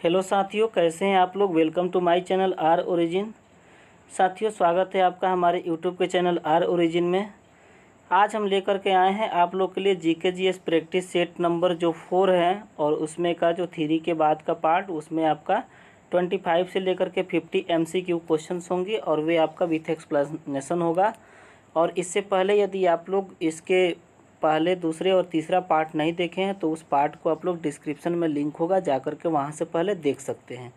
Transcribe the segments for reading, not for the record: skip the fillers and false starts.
Hello साथियों, कैसे हैं आप लोग। Welcome to my channel Our Origin. साथियों, स्वागत है आपका हमारे यूट्यूब के चैनल आर ओरिजिन में। आज हम लेकर के आए हैं आप लोग के लिए GK GS practice set number जो 4 है, और उसमें का जो थ्योरी के बाद का पार्ट, उसमें आपका 25 से लेकर के 50 MCQ क्वेश्चंस होंगे और वे आपका विथ एक्सप्लेनेशन होगा। और इससे पहले यदि आप लोग इसके पहले, दूसरे और तीसरा पार्ट नहीं देखे हैं तो उस पार्ट को आप लोग डिस्क्रिप्शन में लिंक होगा, जा कर के वहाँ से पहले देख सकते हैं।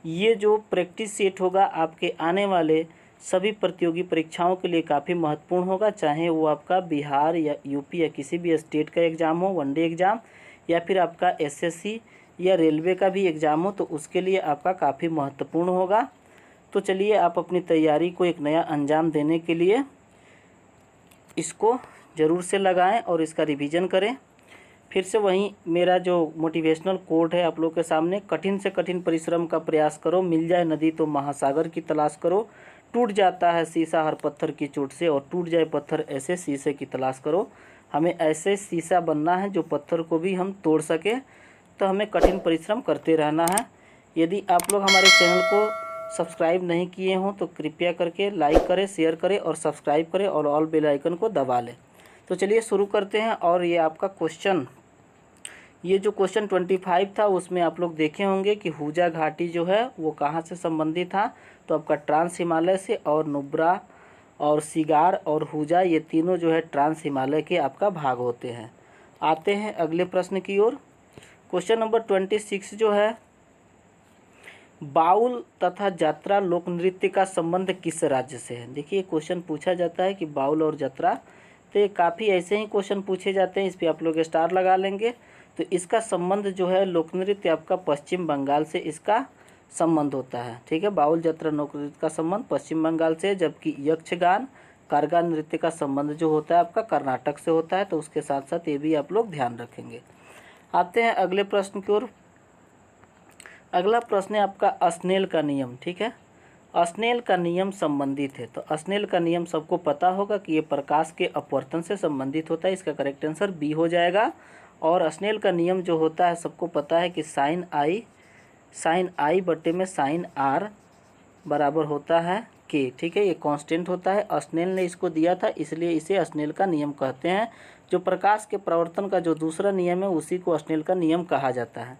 ये जो प्रैक्टिस सेट होगा आपके आने वाले सभी प्रतियोगी परीक्षाओं के लिए काफ़ी महत्वपूर्ण होगा, चाहे वो आपका बिहार या यूपी या किसी भी स्टेट का एग्ज़ाम हो, वनडे एग्ज़ाम, या फिर आपका एसएससी या रेलवे का भी एग्ज़ाम हो, तो उसके लिए आपका काफ़ी महत्वपूर्ण होगा। तो चलिए, आप अपनी तैयारी को एक नया अंजाम देने के लिए इसको ज़रूर से लगाएं और इसका रिवीजन करें। फिर से वहीं मेरा जो मोटिवेशनल कोट है आप लोग के सामने, कठिन से कठिन परिश्रम का प्रयास करो, मिल जाए नदी तो महासागर की तलाश करो, टूट जाता है शीशा हर पत्थर की चोट से, और टूट जाए पत्थर ऐसे शीशे की तलाश करो। हमें ऐसे शीशा बनना है जो पत्थर को भी हम तोड़ सके, तो हमें कठिन परिश्रम करते रहना है। यदि आप लोग हमारे चैनल को सब्सक्राइब नहीं किए हों तो कृपया करके लाइक करें, शेयर करें और सब्सक्राइब करें और ऑल बेल आइकन को दबा लें। तो चलिए शुरू करते हैं। और ये आपका क्वेश्चन, ये जो क्वेश्चन 25 था उसमें आप लोग देखे होंगे कि हुजा घाटी जो है वो कहाँ से संबंधित था, तो आपका ट्रांस हिमालय से, और नुब्रा और सिगार और हुजा ये तीनों जो है ट्रांस हिमालय के आपका भाग होते हैं। आते हैं अगले प्रश्न की ओर। क्वेश्चन नंबर 26 जो है, बाउल तथा यात्रा लोक नृत्य का संबंध किस राज्य से है। देखिए, क्वेश्चन पूछा जाता है कि बाउल और यात्रा, तो ये काफ़ी ऐसे ही क्वेश्चन पूछे जाते हैं, इस पर आप लोग स्टार लगा लेंगे। तो इसका संबंध जो है लोक नृत्य आपका पश्चिम बंगाल से इसका संबंध होता है। ठीक है, बाउल यात्रा लोक नृत्य का संबंध पश्चिम बंगाल से, जबकि यक्षगान कारगा नृत्य का संबंध जो होता है आपका कर्नाटक से होता है। तो उसके साथ साथ ये भी आप लोग ध्यान रखेंगे। आते हैं अगले प्रश्न की ओर। अगला प्रश्न है आपका अस्नेल का नियम। ठीक है, अस्नेल का नियम संबंधित है। तो अस्नेल का नियम सबको पता होगा कि ये प्रकाश के अपवर्तन से संबंधित होता है। इसका करेक्ट आंसर बी हो जाएगा। और अस्नेल का नियम जो होता है सबको पता है कि साइन आई बटे में साइन आर बराबर होता है के। ठीक है, ये कांस्टेंट होता है। अस्नेल ने इसको दिया था, इसलिए इसे अस्नेल का नियम कहते हैं। जो प्रकाश के प्रवर्तन का जो दूसरा नियम है उसी को अस्नेल का नियम कहा जाता है।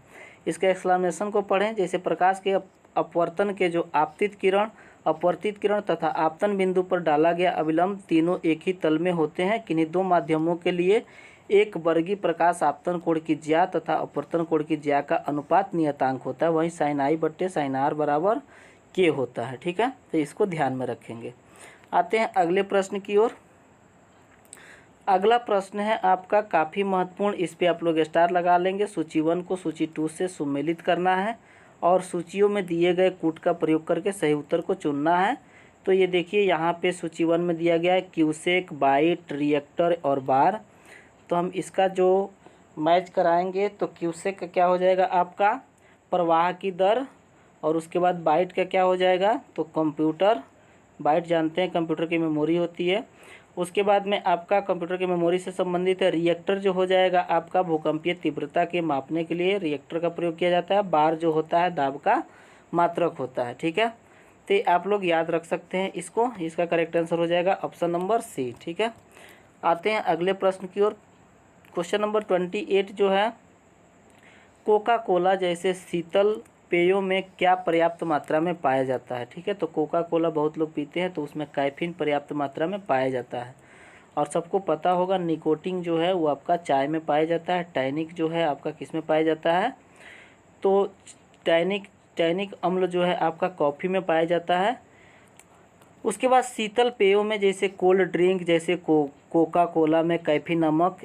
इसके एक्सप्लेनेशन को पढ़ें। जैसे प्रकाश के अपवर्तन के जो आपतित किरण, अपवर्तित किरण तथा आपतन बिंदु पर डाला गया अविलंब तीनों एक ही तल में होते हैं। किन्हीं दो माध्यमों के लिए एक वर्गीय प्रकाश आपतन कोण की ज्या तथा अपवर्तन कोण की ज्या का अनुपात नियतांक होता है। वहीं साइन आई बट्टे साइन आर बराबर के होता है। ठीक है, तो इसको ध्यान में रखेंगे। आते हैं अगले प्रश्न की ओर। अगला प्रश्न है आपका काफ़ी महत्वपूर्ण, इस पे आप लोग स्टार लगा लेंगे। सूची 1 को सूची 2 से सुमेलित करना है और सूचियों में दिए गए कूट का प्रयोग करके सही उत्तर को चुनना है। तो ये देखिए, यहाँ पे सूची 1 में दिया गया है क्यूसेक, बाइट, रिएक्टर और बार। तो हम इसका जो मैच कराएंगे तो क्यूसेक का क्या हो जाएगा आपका प्रवाह की दर, और उसके बाद बाइट का क्या हो जाएगा तो कंप्यूटर, बाइट जानते हैं कंप्यूटर की मेमोरी होती है। उसके बाद में आपका कंप्यूटर की मेमोरी से संबंधित है रिएक्टर, जो हो जाएगा आपका भूकंपीय तीव्रता के मापने के लिए रिएक्टर का प्रयोग किया जाता है। बार जो होता है दाब का मात्रक होता है। ठीक है, तो आप लोग याद रख सकते हैं इसको। इसका करेक्ट आंसर हो जाएगा ऑप्शन नंबर सी। ठीक है, आते हैं अगले प्रश्न की ओर। क्वेश्चन नंबर 28 जो है, कोका कोला जैसे शीतल पेयों में क्या पर्याप्त मात्रा में पाया जाता है। ठीक है, तो कोका कोला बहुत लोग पीते हैं तो उसमें कैफीन पर्याप्त मात्रा में पाया जाता है। और सबको पता होगा निकोटीन जो है वो आपका चाय में पाया जाता है। टैनिक जो है आपका किस में पाया जाता है, तो टैनिक अम्ल जो है आपका कॉफ़ी में पाया जाता है। उसके बाद शीतल पेयों में जैसे कोल्ड ड्रिंक, जैसे कोका कोला में कैफीन नमक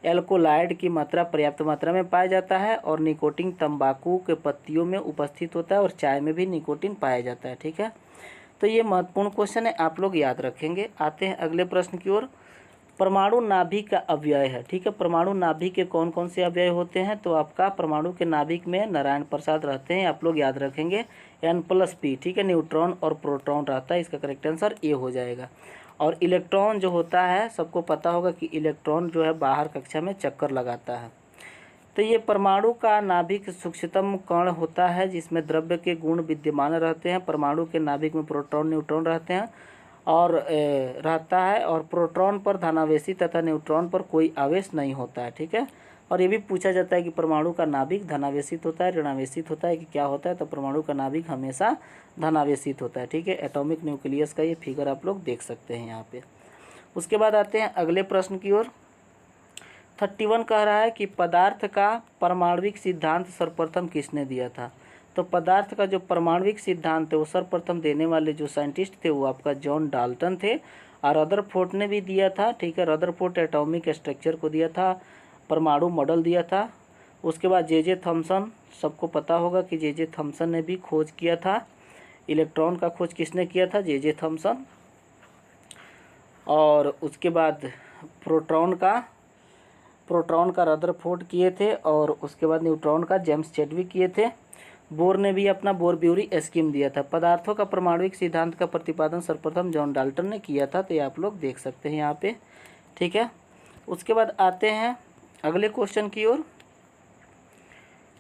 एल्कोलाइड की मात्रा पर्याप्त मात्रा में पाया जाता है। और निकोटीन तंबाकू के पत्तियों में उपस्थित होता है, और चाय में भी निकोटीन पाया जाता है। ठीक है, तो ये महत्वपूर्ण क्वेश्चन है, आप लोग याद रखेंगे। आते हैं अगले प्रश्न की ओर। परमाणु नाभिक का अव्यय है। ठीक है, परमाणु नाभिक के कौन कौन से अव्यय होते हैं, तो आपका परमाणु के नाभिक में नारायण प्रसाद रहते हैं, आप लोग याद रखेंगे। N+P। ठीक है, न्यूट्रॉन और प्रोटॉन रहता है, इसका करेक्ट आंसर ए हो जाएगा। और इलेक्ट्रॉन जो होता है सबको पता होगा कि इलेक्ट्रॉन जो है बाहर कक्षा में चक्कर लगाता है। तो ये परमाणु का नाभिक सूक्ष्मतम कण होता है जिसमें द्रव्य के गुण विद्यमान रहते हैं। परमाणु के नाभिक में प्रोटॉन न्यूट्रॉन रहते हैं और रहता है, और प्रोटॉन पर धनावेशी तथा न्यूट्रॉन पर कोई आवेश नहीं होता है। ठीक है, और ये भी पूछा जाता है कि परमाणु का नाभिक धनावेशित होता है ऋणावेशित होता है कि क्या होता है, तो परमाणु का नाभिक हमेशा धनावेशित होता है। ठीक है, एटॉमिक न्यूक्लियस का ये फिगर आप लोग देख सकते हैं यहाँ पे। उसके बाद आते हैं अगले प्रश्न की ओर। 31 कह रहा है कि पदार्थ का परमाणविक सिद्धांत सर्वप्रथम किसने दिया था। तो पदार्थ का जो परमाणविक सिद्धांत है वो सर्वप्रथम देने वाले जो साइंटिस्ट थे वो आपका जॉन डाल्टन थे, और रदरफोर्ड ने भी दिया था। ठीक है, रदरफोर्ड एटॉमिक स्ट्रक्चर को दिया था, परमाणु मॉडल दिया था। उसके बाद जे थॉमसन, सबको पता होगा कि जे थॉमसन ने भी खोज किया था। इलेक्ट्रॉन का खोज किसने किया था, जे थॉमसन। और उसके बाद प्रोटॉन का रदरफोर्ड किए थे, और उसके बाद न्यूट्रॉन का जेम्स चैडविक किए थे। बोर ने भी अपना बोर-ब्यूरी स्कीम दिया था। पदार्थों का परमाणुविक सिद्धांत का प्रतिपादन सर्वप्रथम जॉन डाल्टन ने किया था, तो ये आप लोग देख सकते हैं यहाँ पे। ठीक है, उसके बाद आते हैं अगले क्वेश्चन की ओर।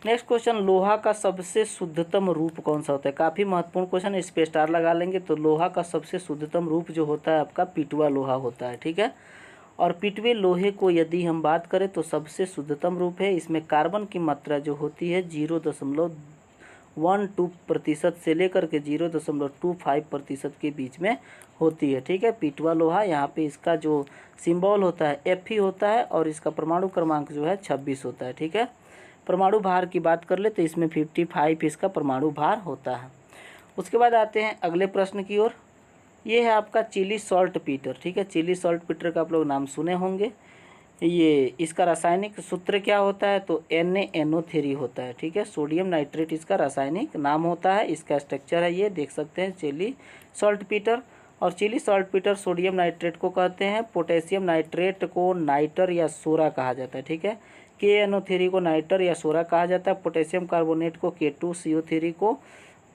नेक्स्ट क्वेश्चन, लोहा का सबसे शुद्धतम रूप कौन सा होता है। काफ़ी महत्वपूर्ण क्वेश्चन, इस पे स्टार लगा लेंगे। तो लोहा का सबसे शुद्धतम रूप जो होता है आपका पिटवा लोहा होता है। ठीक है, और पिटवे लोहे को यदि हम बात करें तो सबसे शुद्धतम रूप है। इसमें कार्बन की मात्रा जो होती है 0.12% से लेकर के 0.25% के बीच में होती है। ठीक है, पिटवा लोहा, यहाँ पे इसका जो सिंबल होता है Fe होता है, और इसका परमाणु क्रमांक जो है 26 होता है। ठीक है, परमाणु भार की बात कर ले तो इसमें 55 इसका परमाणु भार होता है। उसके बाद आते हैं अगले प्रश्न की ओर। ये है आपका चिली सॉल्ट पीटर। ठीक है, चिली सॉल्ट पीटर का आप लोग नाम सुने होंगे। ये इसका रासायनिक सूत्र क्या होता है, तो NaNO3 होता है। ठीक है, सोडियम नाइट्रेट इसका रासायनिक नाम होता है। इसका स्ट्रक्चर है, ये देख सकते हैं, चिली सॉल्ट पीटर। और Chile saltpetre sodium nitrate को कहते हैं, पोटेशियम नाइट्रेट को नाइटर या सोरा कहा जाता है। ठीक है, KNO3 को नाइटर या सोरा कहा जाता है, पोटेशियम कार्बोनेट को K2CO3 को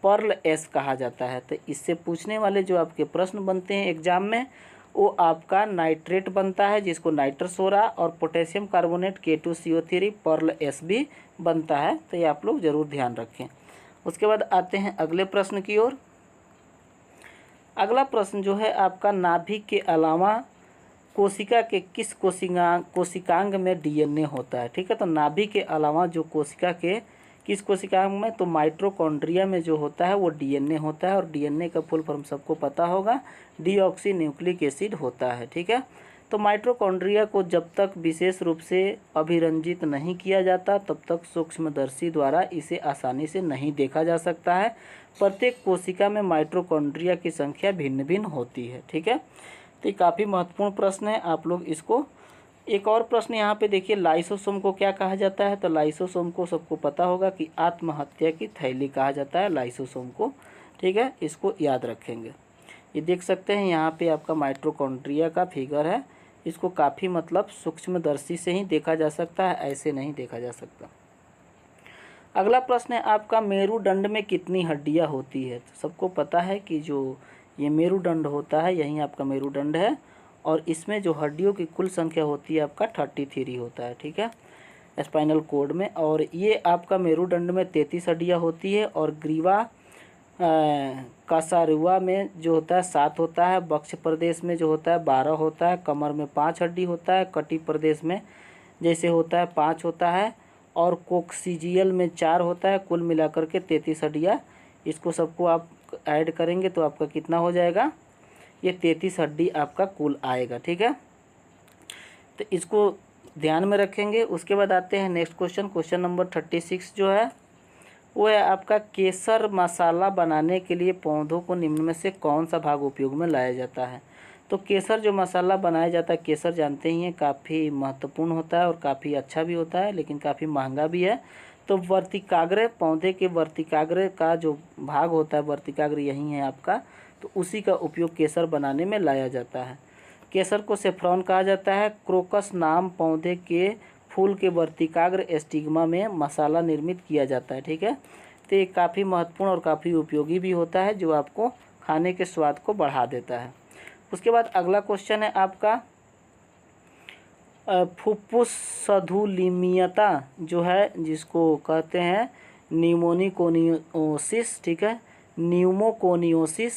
पर्ल S कहा जाता है। तो इससे पूछने वाले जो आपके प्रश्न बनते हैं एग्जाम में वो आपका नाइट्रेट बनता है जिसको नाइटर सोरा, और potassium carbonate K2CO3 Perl S भी बनता है। तो ये आप लोग ज़रूर ध्यान रखें। उसके बाद आते हैं अगले प्रश्न की ओर। अगला प्रश्न जो है आपका, नाभिक के अलावा कोशिका के किस कोशिकांग में DNA होता है। ठीक है, तो नाभिक के अलावा जो कोशिका के किस कोशिकांग में, तो माइटोकॉन्ड्रिया में जो होता है वो DNA होता है, और DNA का फुल फॉर्म सबको पता होगा, डीऑक्सी न्यूक्लिक एसिड होता है। ठीक है, तो माइटोकॉन्ड्रिया को जब तक विशेष रूप से अभिरंजित नहीं किया जाता तब तक सूक्ष्मदर्शी द्वारा इसे आसानी से नहीं देखा जा सकता है। प्रत्येक कोशिका में माइटोकॉन्ड्रिया की संख्या भिन्न भिन्न होती है। ठीक है, तो ये काफ़ी महत्वपूर्ण प्रश्न है, आप लोग इसको। एक और प्रश्न यहाँ पे देखिए, लाइसोसोम को क्या कहा जाता है, तो लाइसोसोम को सबको पता होगा कि आत्महत्या की थैली कहा जाता है लाइसोसोम को। ठीक है, इसको याद रखेंगे। ये देख सकते हैं यहाँ पे आपका माइटोकॉन्ड्रिया का फिगर है। इसको काफ़ी मतलब सूक्ष्मदर्शी से ही देखा जा सकता है, ऐसे नहीं देखा जा सकता। अगला प्रश्न है आपका, मेरुदंड में कितनी हड्डियाँ होती है। तो सबको पता है कि जो ये मेरुदंड होता है यही आपका मेरुदंड है, और इसमें जो हड्डियों की कुल संख्या होती है आपका 33 होता है। ठीक है, स्पाइनल कोड में। और ये आपका मेरुदंड में 33 हड्डियाँ होती है, और ग्रीवा कासारुआ में जो होता है 7 होता है, वक्ष प्रदेश में जो होता है 12 होता है, कमर में 5 हड्डी होता है, कटी प्रदेश में जैसे होता है 5 होता है, और कोक्सीजियल में 4 होता है। कुल मिलाकर के 33 हड्डियाँ, इसको सबको आप ऐड करेंगे तो आपका कितना हो जाएगा, ये 33 हड्डी आपका कुल आएगा। ठीक है, तो इसको ध्यान में रखेंगे। उसके बाद आते हैं नेक्स्ट क्वेश्चन, क्वेश्चन नंबर 36 जो है वो है आपका, केसर मसाला बनाने के लिए पौधों को निम्न में से कौन सा भाग उपयोग में लाया जाता है। तो केसर जो मसाला बनाया जाता है, केसर जानते ही हैं काफ़ी महत्वपूर्ण होता है और काफ़ी अच्छा भी होता है, लेकिन काफ़ी महंगा भी है। तो वर्तिकाग्र, पौधे के वर्तिकाग्र का जो भाग होता है, वर्तिकाग्र यही है आपका, तो उसी का उपयोग केसर बनाने में लाया जाता है। केसर को सेफ्रॉन कहा जाता है। क्रोकस नाम पौधे के फूल के वर्तिकाग्र स्टिग्मा में मसाला निर्मित किया जाता है। ठीक है, तो ये काफ़ी महत्वपूर्ण और काफ़ी उपयोगी भी होता है, जो आपको खाने के स्वाद को बढ़ा देता है। उसके बाद अगला क्वेश्चन है आपका, फुफ्फुसधुलिमीयता जो है, जिसको कहते हैं न्यूमोनिकोनियोसिस, ठीक है, न्यूमोकोनियोसिस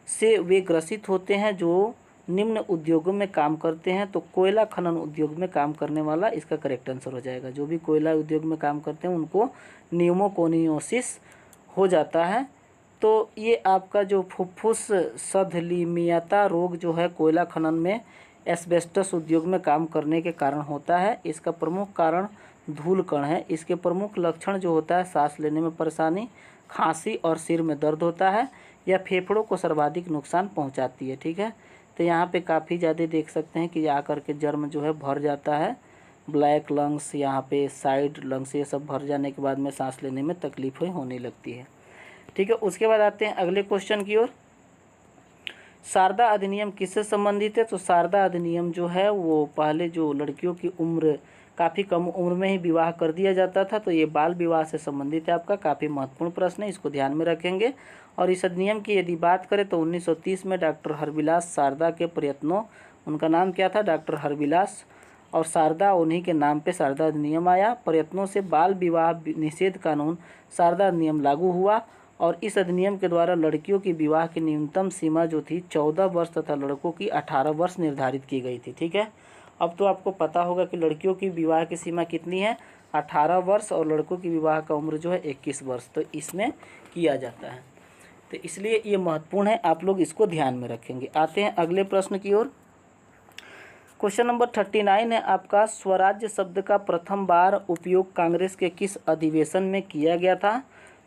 से वे ग्रसित होते हैं जो निम्न उद्योगों में काम करते हैं। तो कोयला खनन उद्योग में काम करने वाला इसका करेक्ट आंसर हो जाएगा। जो भी कोयला उद्योग में काम करते हैं उनको न्यूमोकोनियोसिस हो जाता है। तो ये आपका जो फुफ्फुसधुलिमीयता रोग जो है कोयला खनन में एस्बेस्टस उद्योग में काम करने के कारण होता है। इसका प्रमुख कारण धूल कण है। इसके प्रमुख लक्षण जो होता है, सांस लेने में परेशानी, खांसी और सिर में दर्द होता है। यह फेफड़ों को सर्वाधिक नुकसान पहुंचाती है, ठीक है। तो यहाँ पे काफ़ी ज़्यादा देख सकते हैं कि आकर के जर्म जो है भर जाता है, ब्लैक लंग्स, यहाँ पे साइड लंग्स, ये सब भर जाने के बाद में सांस लेने में तकलीफें होने लगती है, ठीक है। उसके बाद आते हैं अगले क्वेश्चन की ओर। शारदा अधिनियम किससे संबंधित है? तो शारदा अधिनियम जो है वो पहले जो लड़कियों की उम्र काफ़ी कम उम्र में ही विवाह कर दिया जाता था, तो ये बाल विवाह से संबंधित है। आपका काफ़ी महत्वपूर्ण प्रश्न है, इसको ध्यान में रखेंगे। और इस अधिनियम की यदि बात करें तो 1930 में डॉक्टर हरविलास शारदा के प्रयत्नों, उनका नाम क्या था? डॉक्टर हरविलास, और शारदा उन्हीं के नाम पे शारदा अधिनियम आया। प्रयत्नों से बाल विवाह निषेध कानून शारदा अधिनियम लागू हुआ और इस अधिनियम के द्वारा लड़कियों की विवाह की न्यूनतम सीमा जो थी 14 वर्ष तथा लड़कों की 18 वर्ष निर्धारित की गई थी, ठीक है। अब तो आपको पता होगा कि लड़कियों की विवाह की सीमा कितनी है, 18 वर्ष, और लड़कों की विवाह का उम्र जो है 21 वर्ष, तो इसमें किया जाता है। तो इसलिए ये महत्वपूर्ण है, आप लोग इसको ध्यान में रखेंगे। आते हैं अगले प्रश्न की ओर। क्वेश्चन नंबर 39 है आपका, स्वराज्य शब्द का प्रथम बार उपयोग कांग्रेस के किस अधिवेशन में किया गया था?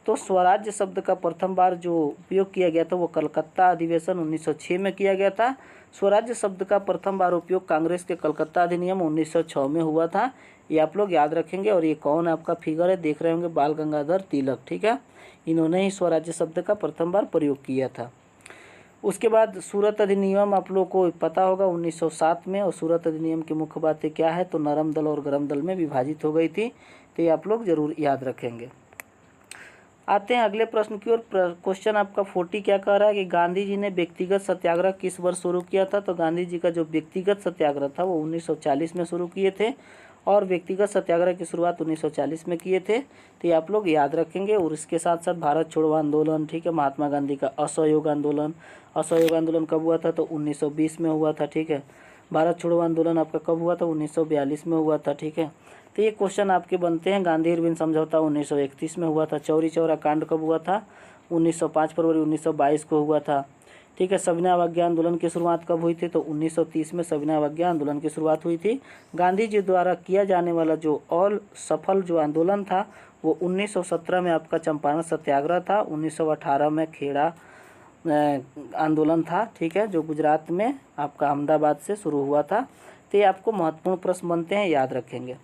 तो स्वराज्य शब्द का प्रथम बार जो उपयोग किया गया था वो कलकत्ता अधिवेशन 1906 में किया गया था। स्वराज्य शब्द का प्रथम बार उपयोग कांग्रेस के कलकत्ता अधिनियम 1906 में हुआ था, ये आप लोग याद रखेंगे। और ये कौन आपका फिगर है, देख रहे होंगे, बाल गंगाधर तिलक, ठीक है। इन्होंने ही स्वराज्य शब्द का प्रथम बार प्रयोग किया था। उसके बाद सूरत अधिनियम आप लोग को पता होगा 1907 में, और सूरत अधिनियम की मुख्य बातें क्या है, तो नरम दल और गरम दल में विभाजित हो गई थी, तो ये आप लोग जरूर याद रखेंगे। आते हैं अगले प्रश्न की ओर। क्वेश्चन आपका 40 क्या कह रहा है कि गांधी जी ने व्यक्तिगत सत्याग्रह किस वर्ष शुरू किया था? तो गांधी जी का जो व्यक्तिगत सत्याग्रह था वो 1940 में शुरू किए थे, और व्यक्तिगत सत्याग्रह की शुरुआत 1940 में किए थे, तो ये आप लोग याद रखेंगे। और इसके साथ साथ भारत छोड़ो आंदोलन, ठीक है, महात्मा गांधी का असहयोग आंदोलन, असहयोग आंदोलन कब हुआ था? तो 1920 में हुआ था, ठीक है। भारत छोड़ो आंदोलन आपका कब हुआ था? 1942 में हुआ था, ठीक है। तो ये क्वेश्चन आपके बनते हैं। गांधी इरविन समझौता 1931 में हुआ था। चौरी चौरा कांड कब हुआ था? 1905 फरवरी 1922 को हुआ था, ठीक है। सविनय अवज्ञा आंदोलन की शुरुआत कब हुई थी? तो 1930 में सविनय अवज्ञा आंदोलन की शुरुआत हुई थी। गांधी जी द्वारा किया जाने वाला जो और सफल जो आंदोलन था वो 1917 में आपका चंपारण सत्याग्रह था। 1918 में खेड़ा आंदोलन था, ठीक है, जो गुजरात में आपका अहमदाबाद से शुरू हुआ था। तो ये आपको महत्वपूर्ण प्रश्न बनते हैं, याद रखेंगे।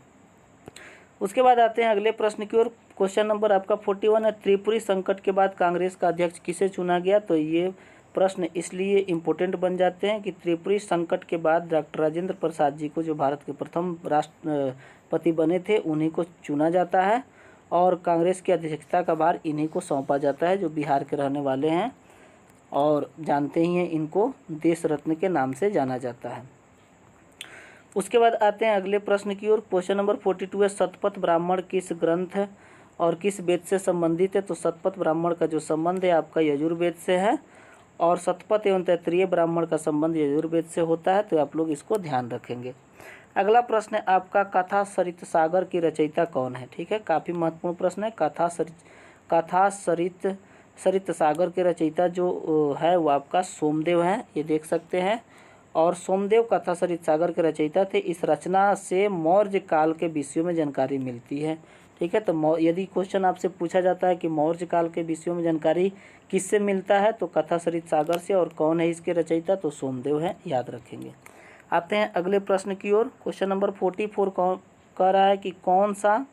उसके बाद आते हैं अगले प्रश्न की ओर। क्वेश्चन नंबर आपका 41 है, त्रिपुरी संकट के बाद कांग्रेस का अध्यक्ष किसे चुना गया? तो ये प्रश्न इसलिए इम्पोर्टेंट बन जाते हैं कि त्रिपुरी संकट के बाद डॉक्टर राजेंद्र प्रसाद जी को, जो भारत के प्रथम राष्ट्रपति बने थे, उन्हीं को चुना जाता है, और कांग्रेस की अध्यक्षता का भार इन्हीं को सौंपा जाता है, जो बिहार के रहने वाले हैं, और जानते ही हैं इनको देश रत्न के नाम से जाना जाता है। उसके बाद आते हैं अगले प्रश्न की ओर। क्वेश्चन नंबर 42 है, शतपथ ब्राह्मण किस ग्रंथ और किस वेद से संबंधित है? तो शतपथ ब्राह्मण का जो संबंध है आपका यजुर्वेद से है, और शतपथ एवं तैत्तिरीय ब्राह्मण का संबंध यजुर्वेद से होता है, तो आप लोग इसको ध्यान रखेंगे। अगला प्रश्न है आपका, कथा सरित सागर की रचयिता कौन है? ठीक है, काफ़ी महत्वपूर्ण प्रश्न है। कथा सरित सागर के रचयिता जो है वो आपका सोमदेव है, ये देख सकते हैं। और सोमदेव कथा सरित सागर के रचयिता थे। इस रचना से मौर्य काल के विषयों में जानकारी मिलती है, ठीक है। तो यदि क्वेश्चन आपसे पूछा जाता है कि मौर्य काल के विषयों में जानकारी किससे मिलता है, तो कथा सरित सागर से। और कौन है इसके रचयिता? तो सोमदेव है, याद रखेंगे। आते हैं अगले प्रश्न की ओर। क्वेश्चन नंबर 44 कह रहा है कि कौन सा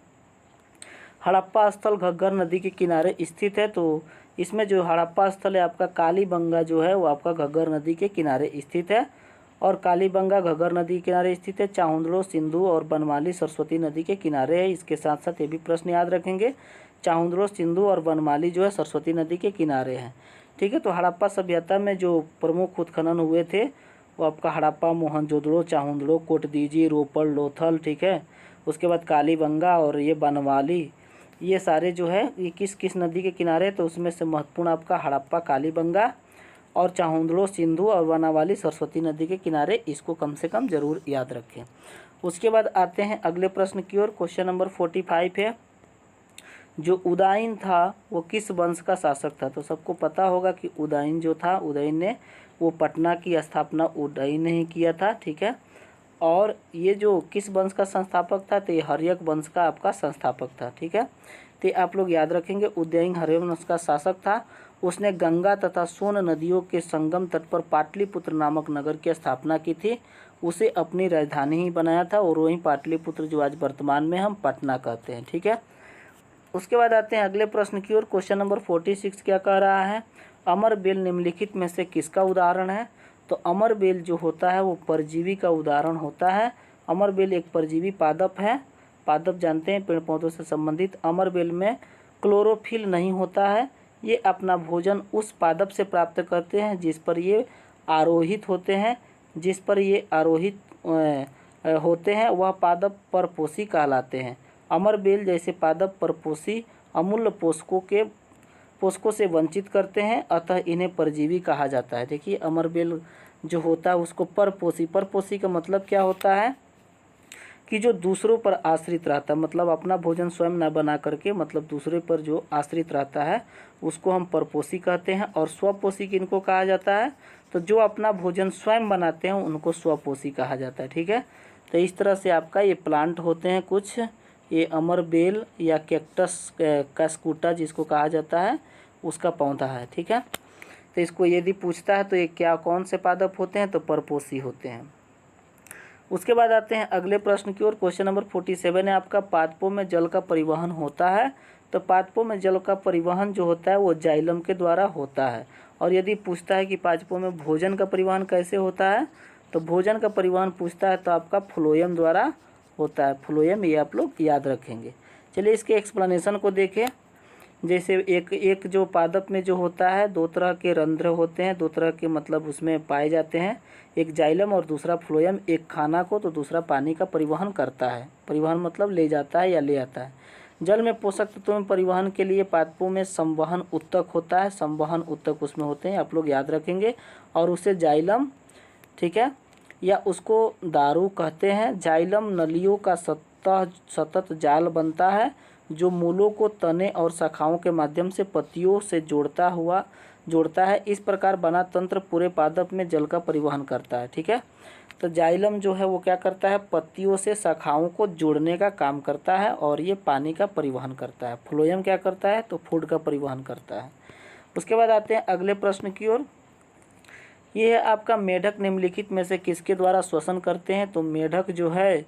हड़प्पा स्थल घग्गर नदी के किनारे स्थित है? तो इसमें जो हड़प्पा स्थल है आपका कालीबंगा जो है वो आपका घग्गर नदी के किनारे स्थित है, और कालीबंगा घग्गर नदी के किनारे स्थित है। चाहुंदड़ो सिंधु और बनमाली सरस्वती नदी के किनारे है। इसके साथ साथ ये भी प्रश्न याद रखेंगे, चाहुंदड़ो सिंधु और बनमाली जो है सरस्वती नदी के किनारे हैं, ठीक है। तो हड़प्पा सभ्यता में जो प्रमुख उत्खनन हुए थे वो आपका हड़प्पा, मोहनजोदड़ो, चाहुंदड़ो, कोटदीजी, रोपड़, लोथल, ठीक है। उसके बाद कालीबंगा और ये बनवाली, ये सारे जो है ये किस किस नदी के किनारे, तो उसमें से महत्वपूर्ण आपका हड़प्पा, कालीबंगा और चाहुंदड़ो सिंधु और बनावाली सरस्वती नदी के किनारे, इसको कम से कम ज़रूर याद रखें। उसके बाद आते हैं अगले प्रश्न की ओर। क्वेश्चन नंबर 45 है, जो उदयन था वो किस वंश का शासक था। तो सबको पता होगा कि उदयन जो था, उदयन ने वो पटना की स्थापना उदयन ने ही किया था, ठीक है। और ये जो किस वंश का संस्थापक था, तो ये हर्यक वंश का आपका संस्थापक था, ठीक है। तो आप लोग याद रखेंगे, उदयन हर्यक वंश का शासक था। उसने गंगा तथा सोन नदियों के संगम तट पर पाटलिपुत्र नामक नगर की स्थापना की थी। उसे अपनी राजधानी ही बनाया था और वहीं पाटलिपुत्र जो आज वर्तमान में हम पटना कहते हैं, ठीक है। उसके बाद आते हैं अगले प्रश्न की ओर। क्वेश्चन नंबर 46 क्या कह रहा है, अमरबेल निम्नलिखित में से किसका उदाहरण है। तो अमरबेल जो होता है वो परजीवी का उदाहरण होता है। अमरबेल एक परजीवी पादप है। पादप जानते हैं, पेड़ पौधों से संबंधित। अमरबेल में क्लोरोफिल नहीं होता है। ये अपना भोजन उस पादप से प्राप्त करते हैं जिस पर ये आरोहित होते हैं। जिस पर ये आरोहित होते हैं वह पादप परपोषी कहलाते हैं। अमरबेल जैसे पादप परपोषी अमूल्य पोषकों से वंचित करते हैं, अतः इन्हें परजीवी कहा जाता है। देखिए अमरबेल जो होता है उसको परपोषी का मतलब क्या होता है कि जो दूसरों पर आश्रित रहता है, मतलब अपना भोजन स्वयं न बना करके, मतलब दूसरे पर जो आश्रित रहता है उसको हम परपोषी कहते हैं। और स्वपोषी किनको कहा जाता है, तो जो अपना भोजन स्वयं बनाते हैं उनको स्वपोषी कहा जाता है, ठीक है। तो इस तरह से आपका ये प्लांट होते हैं कुछ, ये अमरबेल या कैक्टस कास्कुटा जिसको कहा जाता है उसका पौधा है, ठीक है। तो इसको यदि पूछता है तो ये क्या कौन से पादप होते हैं, तो परपोषी होते हैं। उसके बाद आते हैं अगले प्रश्न की ओर। क्वेश्चन नंबर 47 है आपका, पादपों में जल का परिवहन होता है। तो पादपों में जल का परिवहन जो होता है वो जाइलम के द्वारा होता है। और यदि पूछता है कि पादपों में भोजन का परिवहन कैसे होता है, तो भोजन का परिवहन पूछता है तो आपका फ्लोएम द्वारा होता है। फ्लोएम, ये आप लोग याद रखेंगे। चलिए इसके एक्सप्लेनेशन को देखें। जैसे एक जो पादप में जो होता है दो तरह के रंध्र होते हैं, दो तरह के मतलब उसमें पाए जाते हैं, एक जाइलम और दूसरा फ्लोएम। एक खाना को तो दूसरा पानी का परिवहन करता है। परिवहन मतलब ले जाता है या ले आता है। जल में पोषक तत्वों में परिवहन के लिए पादपों में संवहन उत्तक होता है। संवहन उत्तक उसमें होते हैं, आप लोग याद रखेंगे। और उसे जाइलम, ठीक है, या उसको दारू कहते हैं। जाइलम नलियों का सतत जाल बनता है जो मूलों को तने और शाखाओं के माध्यम से पत्तियों से जोड़ता है। इस प्रकार बना तंत्र पूरे पादप में जल का परिवहन करता है, ठीक है। तो जाइलम जो है वो क्या करता है, पत्तियों से शाखाओं को जोड़ने का काम करता है और ये पानी का परिवहन करता है। फ्लोएम क्या करता है, तो फूड का परिवहन करता है। उसके बाद आते हैं अगले प्रश्न की ओर। ये है आपका, मेढक निम्नलिखित में से किसके द्वारा श्वसन करते हैं। तो मेढक जो है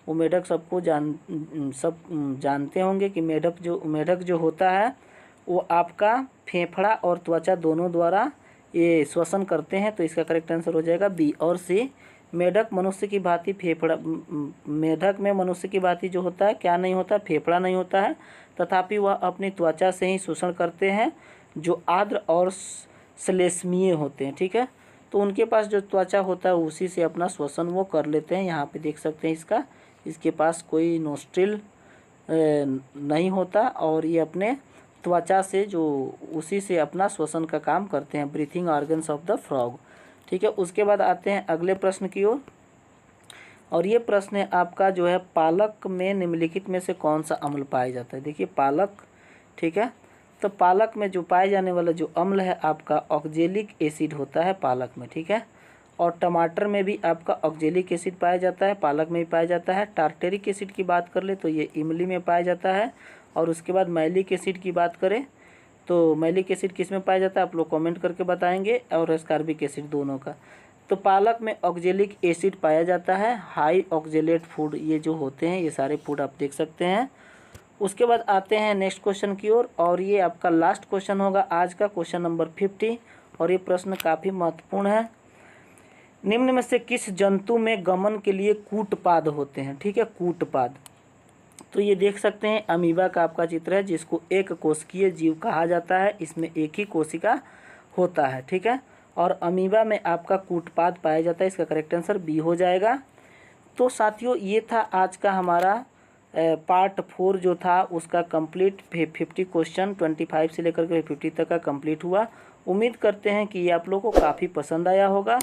वो मेढक सब जानते होंगे कि मेढक जो होता है वो आपका फेफड़ा और त्वचा दोनों द्वारा ये श्वसन करते हैं। तो इसका करेक्ट आंसर हो जाएगा बी और सी। मेढक मनुष्य की भांति मेढक में मनुष्य की भांति जो होता है क्या नहीं होता, फेफड़ा नहीं होता है, तथापि वह अपनी त्वचा से ही श्वसन करते हैं जो आर्द्र और श्लेष्मीय होते हैं, ठीक है। तो उनके पास जो त्वचा होता है उसी से अपना श्वसन वो कर लेते हैं। यहाँ पे देख सकते हैं इसके पास कोई नोस्ट्रिल नहीं होता और ये अपने त्वचा से जो उसी से अपना श्वसन का काम करते हैं। Breathing organs of the frog, ठीक है। उसके बाद आते हैं अगले प्रश्न की ओर। और ये प्रश्न है आपका जो है, पालक में निम्नलिखित में से कौन सा अम्ल पाया जाता है। देखिए पालक, ठीक है। तो पालक में जो पाए जाने वाला जो अम्ल है आपका ऑक्जेलिक एसिड होता है पालक में, ठीक है। और टमाटर में भी आपका ऑक्जेलिक एसिड पाया जाता है, पालक में भी पाया जाता है। टार्टेरिक एसिड की बात कर ले तो ये इमली में पाया जाता है। और उसके बाद मैलिक एसिड की बात करें तो मैलिक एसिड किस में पाया जाता है, आप लोग कमेंट करके बताएंगे। और एस्कॉर्बिक एसिड दोनों का। तो पालक में ऑक्जेलिक एसिड पाया जाता है। हाई ऑक्जेलेट फूड ये जो होते हैं, ये सारे फूड आप देख सकते हैं। उसके बाद आते हैं नेक्स्ट क्वेश्चन की ओर। और ये आपका लास्ट क्वेश्चन होगा आज का, क्वेश्चन नंबर 50। और ये प्रश्न काफ़ी महत्वपूर्ण है। निम्न में से किस जंतु में गमन के लिए कूटपाद होते हैं, ठीक है, कूटपाद। तो ये देख सकते हैं अमीबा का आपका चित्र है जिसको एक कोशिकीय जीव कहा जाता है। इसमें एक ही कोशिका होता है, ठीक है। और अमीबा में आपका कूटपाद पाया जाता है। इसका करेक्ट आंसर बी हो जाएगा। तो साथियों ये था आज का हमारा पार्ट 4 जो था उसका कंप्लीट 50 क्वेश्चन 25 से लेकर के 50 तक का कंप्लीट हुआ। उम्मीद करते हैं कि ये आप लोगों को काफ़ी पसंद आया होगा।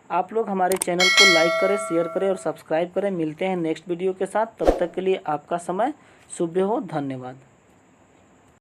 आप लोग हमारे चैनल को लाइक करें, शेयर करें और सब्सक्राइब करें। मिलते हैं नेक्स्ट वीडियो के साथ, तब तक के लिए आपका समय शुभ हो। धन्यवाद।